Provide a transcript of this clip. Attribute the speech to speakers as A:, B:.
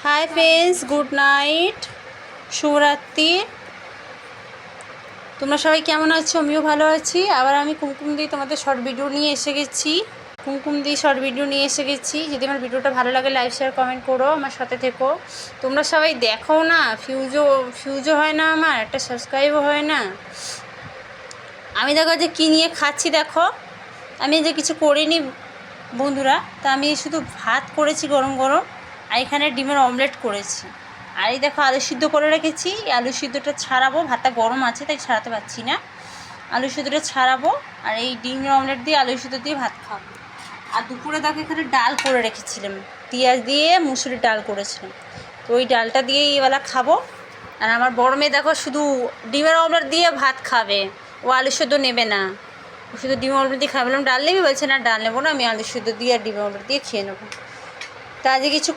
A: Hi friends, good night, শুভরাত্রি। তোমরা সবাই কেমন আছো? আমিও ভালো আছি। আবার আমি কুমকুম দিয়ে তোমাদের শর্ট ভিডিও নিয়ে এসে গেছি। যদি আমার ভিডিওটা ভালো লাগে লাইক শেয়ার কমেন্ট করো, আমার সাথে থেকো। তোমরা সবাই দেখো না, ফিউজও হয় না, আমার একটা সাবস্ক্রাইবও হয় না। আমি দেখো যে কী নিয়ে খাচ্ছি, দেখো আমি যে কিছু করিনি বন্ধুরা। তা আমি শুধু ভাত করেছি গরম গরম, আর এখানে ডিমের অমলেট করেছি। আর এই দেখো আলু সিদ্ধ করে রেখেছি। আলু সিদ্ধটা ছাড়াবো, ভাতটা গরম আছে তাই ছাড়াতে পারছি না। আলু সিদ্ধটা ছাড়াবো আর এই ডিমের অমলেট দিয়ে আলু সিদ্ধ দিয়ে ভাত খাবো। আর দুপুরে দেখো এখানে ডাল করে রেখেছিলাম, পেঁয়াজ দিয়ে মুসুরির ডাল করেছিলাম, তো ওই ডালটা দিয়েই এবেলা খাবো। আর আমার বড় মেয়ে দেখো শুধু ডিমের অমলেট দিয়ে ভাত খাবে, ও আলু সিদ্ধ নেবে না, ও শুধু ডিমের অমলেট দিয়ে খাবে। বললাম ডাল নেবে, বলছে না ডাল নেবো না, আমি আলু সিদ্ধ দিয়ে আর ডিমের অমলেট দিয়ে খেয়ে নেবো। তা আজকে কিছু